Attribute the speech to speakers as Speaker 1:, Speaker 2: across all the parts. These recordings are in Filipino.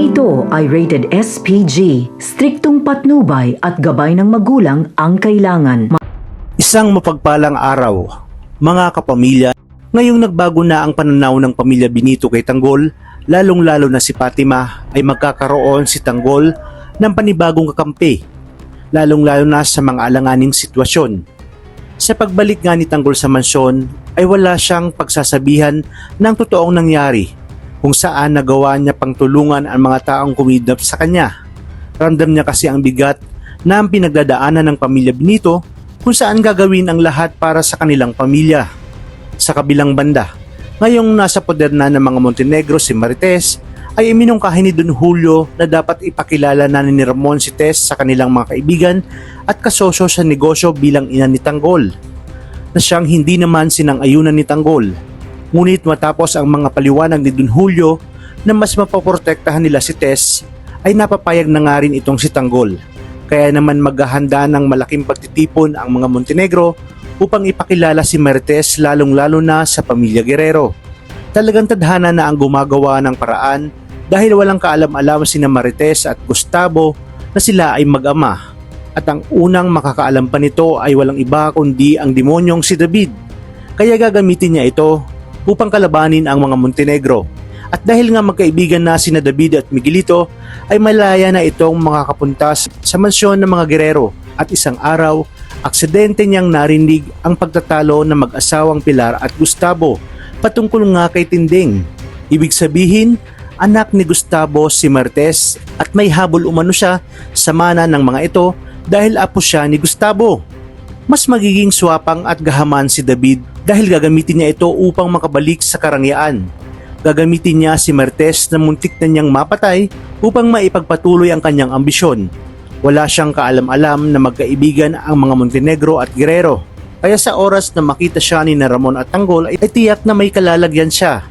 Speaker 1: Ito ay rated SPG, striktong patnubay at gabay ng magulang ang kailangan.
Speaker 2: Isang mapagpalang araw, mga kapamilya. Ngayong nagbago na ang pananaw ng pamilya Benito kay Tanggol, lalong-lalo na si Fatima, ay magkakaroon si Tanggol ng panibagong kakampi, lalong-lalo na sa mga alanganing sitwasyon. Sa pagbalik nga ni Tanggol sa mansyon, ay wala siyang pagsasabihan ng totoong nangyari, kung saan nagawa niya pang tulungan ang mga taong kumidnap sa kanya. Ramdam niya kasi ang bigat na ang pinagdadaanan ng pamilya Benito, kung saan gagawin ang lahat para sa kanilang pamilya. Sa kabilang banda, ngayong nasa poder na ng mga Montenegro si Marites, ay iminungkahi ni Don Julio na dapat ipakilala na ni Ramon si Tess sa kanilang mga kaibigan at kasosyo sa negosyo bilang ina ni Tanggol, na siyang hindi naman sinang-ayunan ni Tanggol. Ngunit matapos ang mga paliwanag ni Don Julio na mas mapoprotektahan nila si Tess, ay napapayag na nga rin itong si Tanggol. Kaya naman maghahanda ng malaking pagtitipon ang mga Montenegro upang ipakilala si Marites, lalong-lalo na sa pamilya Guerrero. Talagang tadhana na ang gumagawa ng paraan dahil walang kaalam-alam sina Marites at Gustavo na sila ay mag-ama. At ang unang makakaalam pa nito ay walang iba kundi ang demonyong si David. Kaya gagamitin niya ito upang kalabanin ang mga Montenegro. At dahil nga magkaibigan na sina David at Miguelito, ay malaya na itong makakapunta sa mansyon ng mga Guerrero. At isang araw, aksidente niyang narinig ang pagtatalo ng mag-asawang Pilar at Gustavo patungkol nga kay Tinding. Ibig sabihin, anak ni Gustavo si Marites at may habol umano siya sa mana ng mga ito dahil apo siya ni Gustavo. Mas magiging swapang at gahaman si David dahil gagamitin niya ito upang makabalik sa karangyaan. Gagamitin niya si Marites na muntik na niyang mapatay upang maipagpatuloy ang kanyang ambisyon. Wala siyang kaalam-alam na magkaibigan ang mga Montenegro at Guerrero. Kaya sa oras na makita siya ni Ramon at Tanggol ay tiyak na may kalalagyan siya.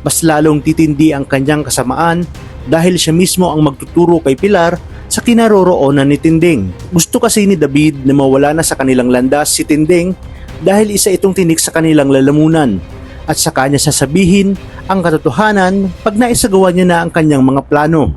Speaker 2: Mas lalong titindi ang kanyang kasamaan dahil siya mismo ang magtuturo kay Pilar sa kinaroroonan ni Tinding. Gusto kasi ni David na mawala na sa kanilang landas si Tinding dahil isa itong tinik sa kanilang lalamunan at sa kanya sasabihin ang katotohanan pag naisagawa niya na ang kanyang mga plano.